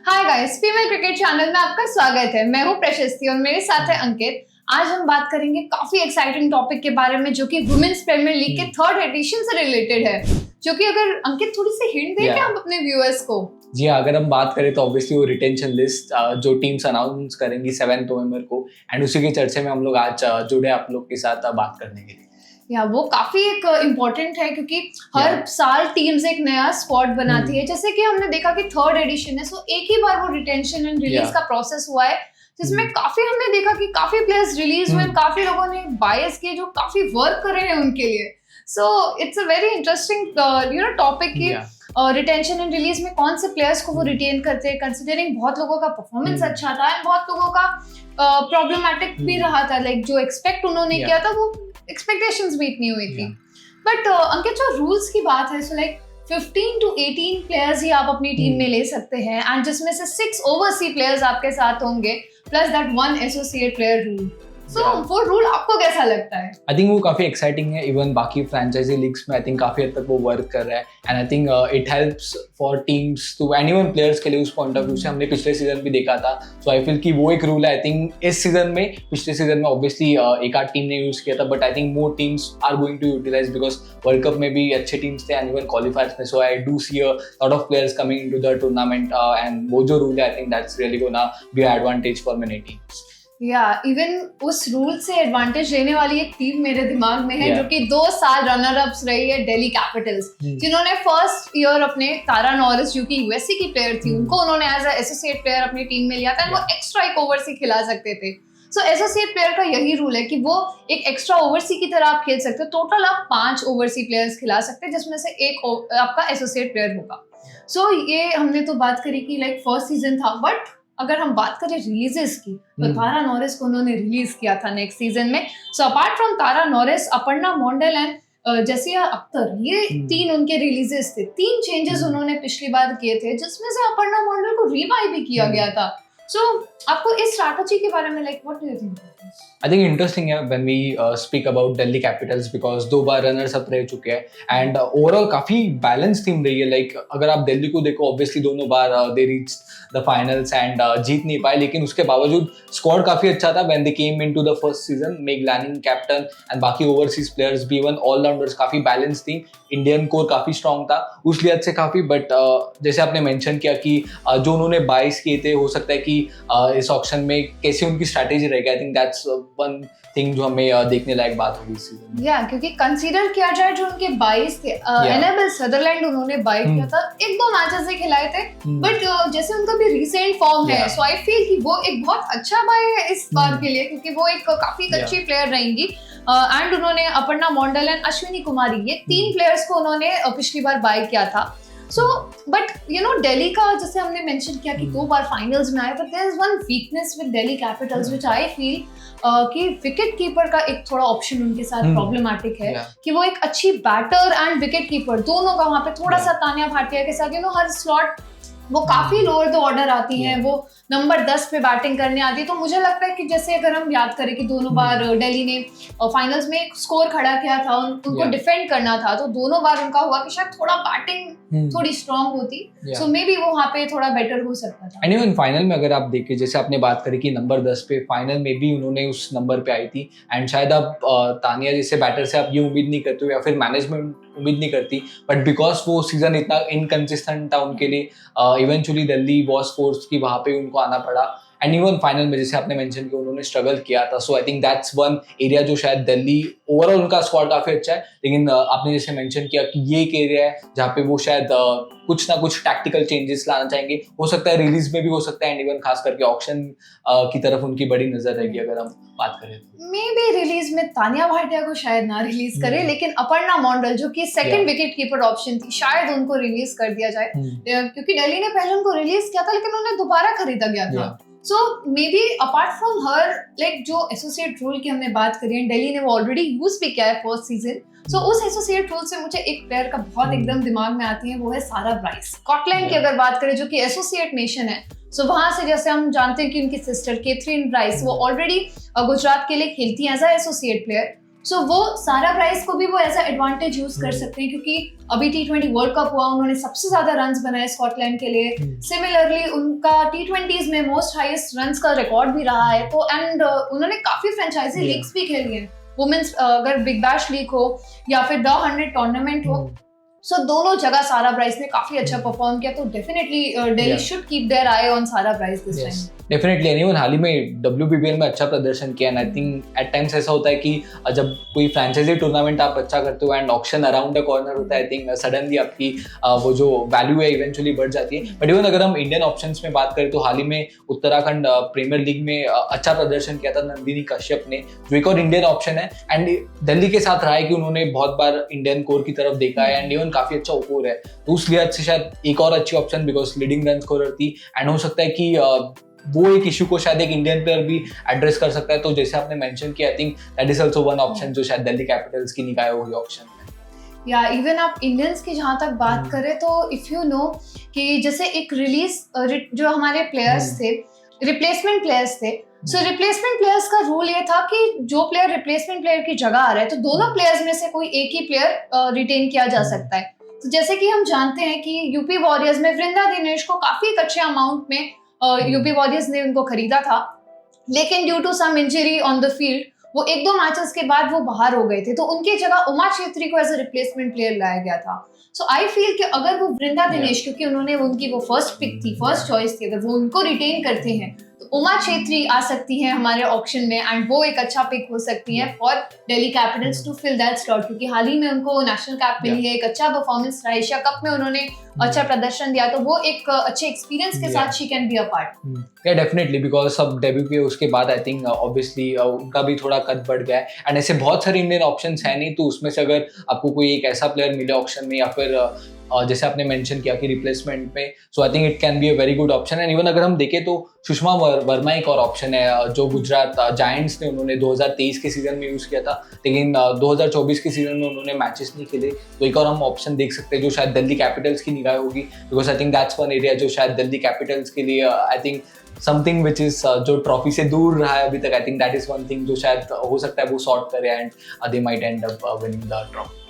Hi guys, female cricket channel में आपका स्वागत है। मैं हूं प्रशस्ति और मेरे साथ है अंकित। आज हम बात करेंगे काफी एक्साइटिंग टॉपिक के बारे में जो कि वुमेन्स प्रीमियर लीग के थर्ड एडिशन से रिलेटेड है। जो कि अगर अंकित थोड़ी सी हिंट दें क्या हम अपने व्यूअर्स को। जी हाँ, अगर हम बात करें तो ऑब्वियसली वो रिटेंशन लिस्ट जो टीम्स अनाउंस करेंगी 7 नवंबर को, एंड उसी के चर्चे में हम लोग आज जुड़े आप लोग के साथ बात करने के लिए। या वो काफी एक इम्पोर्टेंट है क्योंकि हर साल टीम्स एक नया स्क्वाड बनाती है। जैसे कि हमने देखा कि थर्ड एडिशन है, सो एक ही बार वो रिटेंशन एंड रिलीज का प्रोसेस हुआ है जिसमें काफी हमने देखा कि काफी प्लेयर्स रिलीज हुए, काफी लोगों ने बायस किए जो काफी वर्क कर रहे हैं उनके लिए। So it's a very interesting topic की रिटेंशन एंड रिलीज में कौन से प्लेयर्स को वो रिटेन करते हैं, कंसिडरिंग बहुत लोगों का परफॉर्मेंस अच्छा था एंड बहुत लोगों का प्रॉब्लमेटिक भी रहा था। लाइक जो एक्सपेक्ट उन्होंने किया था वो एक्सपेक्टेशंस मीट नहीं हुई थी। बट अंकित जो रूल्स की बात है, सो लाइक 15 to 18 प्लेयर्स ही आप अपनी टीम में ले सकते हैं एंड जिसमें से 6 ओवरसी प्लेयर्स आपके साथ होंगे plus that 1 associate player rule. So वो रूल आपको कैसा लगता है? आई थिंक वो काफी एक्साइटिंग है। इवन बाकी फ्रेंचाइजी लीग्स में आई थिंक काफी हद तक वो वर्क कर रहा है and I think it helps for teams too and even players के लिए उस पॉइंट ऑफ व्यू से हमने पिछले सीजन भी देखा था। सो आई फील कि वो एक रूल है। आई थिंक इस सीजन में, पिछले सीजन में ऑब्वियसली एक आध टीम ने यूज किया था, but I think more teams are going to utilize because world cup में भी अच्छे टीम्स थे एंड इवन क्वालिफायर्स में। So I do see a lot of players coming into the tournament and वो जो रूल है I think that's really gonna be an advantage for many teams. Even उस rule से advantage लेने वाली एक team मेरे दिमाग में है जो कि 2 साल रनर अप्स रही है, दिल्ली कैपिटल्स, जिन्होंने फर्स्ट ईयर अपने तारा नॉरिस जो कि यूएससी की प्लेयर थी उनको उन्होंने एज अ एसोसिएट प्लेयर अपनी टीम में लिया था। वो एक्स्ट्रा एक ओवरसी खिला सकते थे। सो एसोसिएट प्लेयर का यही रूल है कि वो एक एक्स्ट्रा ओवरसी की तरह आप खेल सकते हो। टोटल आप 5 ओवरसी प्लेयर्स खिला सकते हैं जिसमें से एक आपका एसोसिएट प्लेयर होगा। सो ये हमने तो बात करी कि लाइक फर्स्ट सीजन था, बट अगर हम बात करें रिलीजेस की तो तारा नॉरिस को उन्होंने रिलीज किया था नेक्स्ट सीजन में। So apart from Tara Norris, Aparna Mondal and Jasia Akhtar, ये 3 उनके रिलीजेस थे। 3 चेंजेस उन्होंने पिछली बार किए थे जिसमें से अपर्णा मोंडल को रिवाइव भी किया गया था। सो आपको इस स्ट्रैटेजी के बारे में like what do you think? I think interesting है when we speak about Delhi Capitals because 2 बार रनर्स अप रह चुके हैं एंड ओवरऑल काफी बैलेंस टीम रही है। लाइक अगर आप दिल्ली को देखो, ऑब्वियसली दोनों बार they reach the finals and जीत नहीं पाए, लेकिन उसके बावजूद स्क्वाड काफी अच्छा था when they came into the first season. Meg Lanning captain and बाकी ओवरसीज प्लेयर्स भी, इवन ऑलराउंडर्स काफी बैलेंस थी। इंडियन कोर काफी स्ट्रॉन्ग था उस लिहाज से काफी। बट जैसे आपने मेंशन किया कि जो उन्होंने बाइस किए थे, हो सकता है कि इस ऑक्शन में कैसे उनकी स्ट्रैटेजी रहेगी। आई थिंक दैट्स वन थिंग जो हमें देखने लायक बात होगी इस सीजन में। क्योंकि कंसीडर किया जाए जो उनके 22 थे, एनेबल सदरलैंड उन्होंने बाई किया था, 1-2 मैचेस ही खिलाए थे, बट जैसे उनका भी रिसेंट फॉर्म है, सो आई फील कि वो एक बहुत अच्छा बाय है इस बार के लिए क्योंकि वो एक काफी अच्छी प्लेयर रहेंगी। एंड उन्होंने अपर्णा मोंडल एंड अश्विनी कुमारी, ये 3 प्लेयर्स को उन्होंने पिछली बार बाय किया था। सो बट दिल्ली का जैसे हमने मेंशन किया कि 2 बार फाइनल्स में आए, but there is one weakness with Delhi Capitals which I feel कि विकेट कीपर का एक थोड़ा ऑप्शन उनके साथ प्रॉब्लमेटिक है कि वो एक अच्छी बैटर एंड विकेट कीपर दोनों का वहां पे थोड़ा सा तानिया भाटिया के साथ हर स्लॉट वो काफी लोअर द ऑर्डर आती हैं, वो नंबर 10 पे बैटिंग करने आती है। तो मुझे लगता है कि जैसे अगर हम याद करें कि दोनों बार दिल्ली ने फाइनल्स में एक स्कोर खड़ा किया था, उनको डिफेंड करना था, तो दोनों बार उनका हुआ कि शायद थोड़ा बैटिंग थोड़ी स्ट्रांग होती, सो मे बी वो वहां पे थोड़ा बेटर हो सकता था। एंड इवन फाइनल में अगर आप देखिए, जैसे आपने बात करी कि नंबर 10 पे, फाइनल में भी उन्होंने उस नंबर पे आई थी एंड शायद आप तानिया जैसे बैटर से आप ये उम्मीद नहीं करते हो या फिर मैनेजमेंट उम्मीद नहीं करती, बट बिकॉज वो सीजन इतना इनकंसिस्टेंट था उनके लिए, इवेंचुअली दिल्ली वॉज फोर्स्ड कि वहां पे उनको आना पड़ा। एंड इवन फाइनल में जैसे आपने मेंशन किया उन्होंने स्ट्रगल किया था। So I think that's one area जो शायद दिल्ली, ओवरऑल उनका स्क्वाड काफी अच्छा है, लेकिन आपने जैसे मेंशन किया कि ये एक एरिया है जहाँ पे वो शायद कुछ ना कुछ टैक्टिकल चेंजेस लाना चाहेंगे। हो सकता है रिलीज में भी हो सकता है एंड इवन खास करके ऑक्शन की तरफ उनकी बड़ी नजर रहेगी अगर हम बात करें तो। मे बी रिलीज में तानिया भाटिया को शायद ना रिलीज करे, लेकिन अपर्णा मोंडल जो कि सेकंड विकेट कीपर ऑप्शन थी, शायद उनको रिलीज कर दिया जाए क्योंकि दिल्ली ने पहले उनको रिलीज किया था लेकिन उन्हें दोबारा खरीदा गया था। So maybe apart from her, like जो एसोसिएट रूल की हमने बात करी है, दिल्ली ने वो ऑलरेडी यूज भी किया है फर्स्ट सीजन। सो उस एसोसिएट रूल से मुझे एक प्लेयर का बहुत एकदम दिमाग में आती है, वो है सारा ब्राइस। स्कॉटलैंड की अगर बात करें जो कि एसोसिएट नेशन है, सो वहां से जैसे हम जानते हैं कि उनकी सिस्टर कैथरीन ब्राइस वो ऑलरेडी गुजरात के लिए खेलती है एज अ एसोसिएट प्लेयर। सो वो सारा प्राइस को भी वो ऐसा एडवांटेज यूज कर सकते हैं, क्योंकि अभी T20 वर्ल्ड कप हुआ, उन्होंने सबसे ज्यादा रन्स बनाए स्कॉटलैंड के लिए। सिमिलरली उनका T20s में मोस्ट हाईएस्ट रन्स का रिकॉर्ड भी रहा है। तो एंड उन्होंने काफी फ्रेंचाइजी लीग्स भी खेली हैं, वुमेन्स अगर बिग बैश लीग हो या फिर द 100 टूर्नामेंट हो, सो दोनों जगह सारा प्राइस ने काफी अच्छा परफॉर्म किया। तो definitely Delhi should keep their eye on Sara Price this time. Definitely anyone हाल ही में WPBL में अच्छा प्रदर्शन किया, and I think at times ऐसा होता है कि जब कोई फ्रेंचाइजी टूर्नामेंट आप अच्छा करते हो and auction around the corner होता है, आई थिंक सडनली आपकी वो जो वैल्यू है इवेंचुअली बढ़ जाती है। बट इवन अगर हम इंडियन ऑप्शंस में बात करें तो हाल ही में उत्तराखंड प्रीमियर लीग में अच्छा प्रदर्शन किया था नंदिनी कश्यप ने, जो एक और इंडियन ऑप्शन है, एंड दिल्ली के साथ रहा है कि उन्होंने बहुत बार इंडियन कोर की तरफ देखा है, एंड इवन काफी अच्छा ओकोर है, तो उस लिहाज से शायद एक और अच्छी option, because leading run scorer थी, एंड हो सकता है कि वो एक इशू को शायद एक इंडियन प्लेयर भी एड्रेस कर सकता है। तो जैसे आपने मेंशन किया, I think that is also one option जो शायद दिल्ली कैपिटल्स की निकाय होगी ऑप्शन में। या इवन आप इंडियंस की जहाँ तक बात करें तो इफ यू नो कि जैसे एक रिलीज जो हमारे प्लेयर्स थे, रिप्लेसमेंट प्लेयर्स थे, सो रिप्लेसमेंट प्लेयर्स का रूल ये था कि जो प्लेयर रिप्लेसमेंट प्लेयर की जगह आ रहा है, तो दोनों प्लेयर्स में से कोई एक ही प्लेयर रिटेन किया जा सकता है। तो जैसे कि हम जानते हैं कि यूपी वॉरियर्स में वृंदा दिनेश को काफी एक अच्छे अमाउंट में यूपी वॉरियर्स ने उनको खरीदा था, लेकिन due to some injury on the field वो 1-2 मैचेस के बाद वो बाहर हो गए थे, तो उनकी जगह उमा छेत्री को एज अ रिप्लेसमेंट प्लेयर लाया गया था। सो आई फील कि अगर वो वृंदा दिनेश, क्योंकि उन्होंने उनकी वो फर्स्ट पिक थी, फर्स्ट चॉइस थी, अगर वो उनको रिटेन करते हैं तो उमा छेत्री आ सकती है हमारे ऑक्शन में, एंड वो एक अच्छा पिक हो सकती है for Delhi Capitals to fill that slot, क्योंकि हाल ही में उनको नेशनल कैप मिली है, एक अच्छा परफॉर्मेंस रहा, एशिया कप में उन्होंने अच्छा प्रदर्शन दिया, तो वो एक अच्छे एक्सपीरियंस के साथ she can be a part. या डेफिनेटली, बिकॉज अब डेब्यू के उसके बाद आई थिंक ऑब्वियसली उनका भी थोड़ा कद बढ़ गया है, एंड ऐसे बहुत सारे इंडियन ऑप्शंस हैं नहीं, तो उसमें से अगर आपको कोई एक ऐसा प्लेयर मिले ऑप्शन में या फिर जैसे आपने मेंशन किया कि रिप्लेसमेंट में, so I think it can be a very good option. And even अगर हम देखें तो सुषमा वर्मा एक और ऑप्शन है जो गुजरात जायंट्स ने उन्होंने 2023 के सीजन में यूज़ किया था, लेकिन 2024 के सीजन में उन्होंने मैचेस नहीं खेले, तो एक और हम ऑप्शन देख सकते हैं जो शायद दिल्ली कैपिटल्स की निगाह होगी, because I think that's one area जो शायद दिल्ली कैपिटल्स के लिए I think something which is जो ट्रॉफी से दूर रहा है अभी तक, I think that is one thing जो शायद हो सकता है वो सॉर्ट करे and they might and up winning the trophy.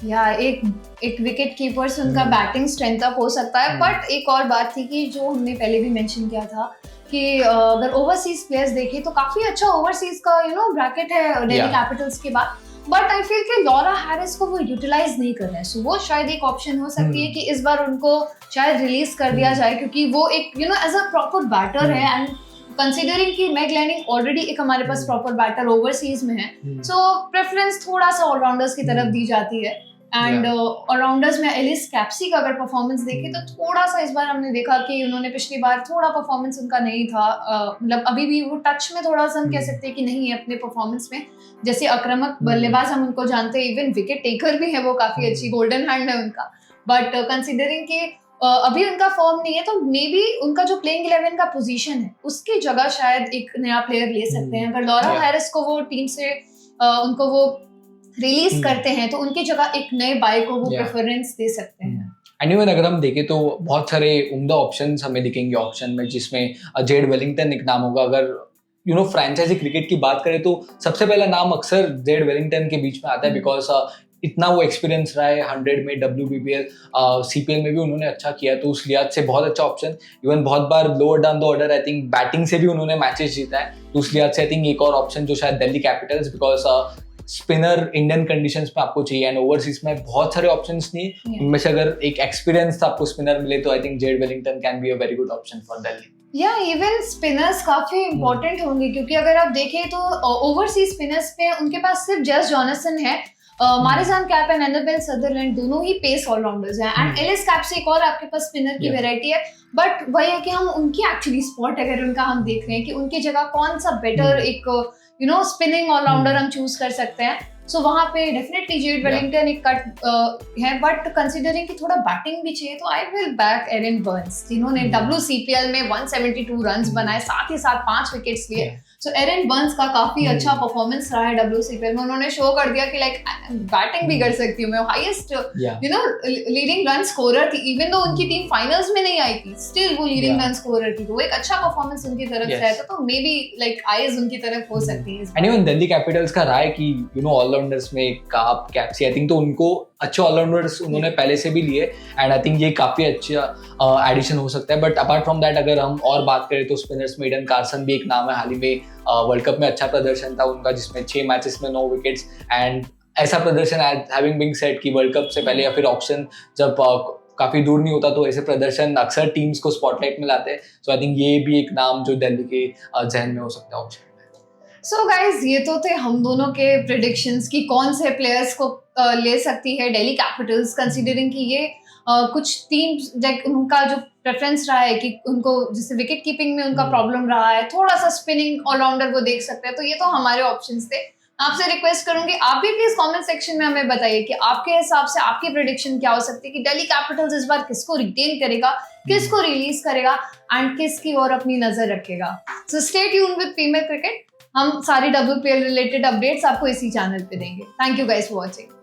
या एक विकेट कीपर से उनका बैटिंग स्ट्रेंथ अप हो सकता है। बट एक और बात थी कि जो हमने पहले भी मेंशन किया था कि अगर ओवरसीज प्लेयर्स देखें तो काफी अच्छा ओवरसीज का ब्रैकेट है दिल्ली कैपिटल्स के बाद, बट आई फील कि लॉरा हैरिस को वो यूटिलाइज नहीं कर रहे हैं, सो वो शायद एक ऑप्शन हो सकती है कि इस बार उनको शायद रिलीज कर दिया जाए, क्योंकि वो एक एज अ प्रॉपर बैटर है, एंड कंसिडरिंग कि मैग लैनिंग ऑलरेडी एक हमारे पास प्रॉपर बैटर ओवरसीज में है, सो प्रेफरेंस थोड़ा सा ऑलराउंडर्स की तरफ दी जाती है। एंड ऑलराउंडर्स में एलिस कैप्सी का अगर परफॉर्मेंस देखें तो थोड़ा सा इस बार हमने देखा कि उन्होंने पिछली बार थोड़ा परफॉर्मेंस उनका नहीं था, मतलब अभी भी वो टच में थोड़ा सा हम कह सकते हैं कि नहीं है अपने परफॉर्मेंस में। जैसे आक्रामक बल्लेबाज हम उनको जानते हैं, इवन विकेट टेकर भी है वो, काफी अच्छी गोल्डन हैंड है उनका, बट कंसिडरिंग कि अभी उनका फॉर्म नहीं है, तो मे बी उनका जो प्लेइंग 11 का पोजीशन है उसकी जगह शायद एक नया प्लेयर ले सकते हैं। अगर लॉरा हैरिस को वो टीम से उनको वो रिलीज करते हैं तो उनकी जगह एक नए बाय को वो प्रेफरेंस दे सकते हैं। एंड इवन अगर हम देखें तो बहुत सारे उम्दा ऑप्शंस हमें दिखेंगे ऑप्शन में, जिसमें जेड वेलिंगटन एक नाम होगा। अगर फ्रेंचाइजी क्रिकेट की बात करें तो सबसे पहला नाम अक्सर जेड वेलिंगटन के बीच में आता है, बिकॉज इतना वो एक्सपीरियंस रहा है 100 में, WBBL CPL में भी उन्होंने अच्छा किया, तो उस लिहाज से बहुत अच्छा ऑप्शन। इवन बहुत बार lower down the order I think batting से भी उन्होंने मैचेस जीता है, तो उस लिहाज से आई थिंक एक और ऑप्शन जो शायद Delhi Capitals, because spinner Indian conditions में आपको चाहिए एंड ओवरसीज में बहुत सारे ऑप्शंस नहीं, उनमें से अगर एक एक्सपीरियंस आपको स्पिनर मिले तो I think Z Wellington can be a very good option for Delhi. या इवन स्पिनर्स काफी इंपॉर्टेंट होंगे, क्योंकि अगर आप देखें तो ओवरसीज स्पिनर्स पे उनके पास सिर्फ जस जॉनसन है, Marizanne Kapp and Annabel Sutherland दोनों ही पेस ऑलराउंडर्स हैं, एंड एलिस कैप्सी एक और आपके पास स्पिनर की वैरायटी है। बट वही है कि हम उनकी एक्चुअली स्पॉट अगर उनका हम देख रहे हैं कि उनकी जगह कौन सा बेटर एक स्पिनिंग ऑलराउंडर हम चूज कर सकते हैं, सो वहां पे डेफिनेटली जेड वेलिंगटन एक कट है, बट कंसिडरिंग कि थोड़ा बैटिंग भी चाहिए तो I will back Erin Burns, जिन्होंने WCPL में 172 रन्स बनाए, साथ ही साथ 5 विकेट्स लिए। सो एरन बर्न्स का काफी अच्छा परफॉर्मेंस रहा है WCPL में, उन्होंने शो कर दिया कि लाइक बैटिंग भी कर सकती हूँ मैं, हाईएस्ट लीडिंग रन स्कोरर थी, इवन दो उनकी टीम फाइनल्स में नहीं आई थी, स्टिल वो लीडिंग रन स्कोरर थी, तो एक अच्छा परफॉर्मेंस उनकी तरफ से आया था, तो मे बी लाइक आईज उनकी तरफ हो सकती है। एंड इवन दिल्ली कैपिटल्स का रहा है कि ऑलराउंडर्स में काप, कैप्सी, आई थिंक तो उनको अच्छे ऑलराउंडर्स उन्होंने पहले से भी लिए, एंड आई थिंक ये काफी अच्छा एडिशन हो सकता है। बट अपार्ट फ्रॉम दैट अगर हम और बात करें तो स्पिनर्स में ईडन कार्सन भी एक नाम है, हाल ही में वर्ल्ड कप में अच्छा प्रदर्शन था उनका, जिसमें 6 मैचेस में 9 विकेट्स, एंड ऐसा प्रदर्शन हैविंग बीन सेड कि वर्ल्ड कप से पहले या फिर ऑक्शन जब काफी दूर नहीं होता तो ऐसे प्रदर्शन अक्सर टीम्स को स्पॉटलाइट में लाते हैं। सो आई थिंक ये भी एक नाम जो दिल्ली के जहन में हो सकता है ऑप्शन। सो गाइज, ये तो थे हम दोनों के प्रेडिक्शंस कि कौन से प्लेयर्स को ले सकती है दिल्ली कैपिटल्स, कंसीडरिंग कि ये कुछ टीम्स लाइक उनका जो प्रेफरेंस रहा है कि उनको जैसे विकेट कीपिंग में उनका प्रॉब्लम रहा है, थोड़ा सा स्पिनिंग ऑलराउंडर वो देख सकते हैं, तो ये तो हमारे ऑप्शंस थे। आपसे रिक्वेस्ट करूंगी आप भी प्लीज कमेंट सेक्शन में हमें बताइए कि आपके हिसाब से आपकी प्रेडिक्शन क्या हो सकती है कि दिल्ली कैपिटल्स इस बार किसको रिटेन करेगा, किसको रिलीज करेगा एंड किसकी ओर अपनी नजर रखेगा। So stay tuned with female cricket, हम सारी WPL रिलेटेड अपडेट्स आपको इसी चैनल पे देंगे। Thank you guys for watching.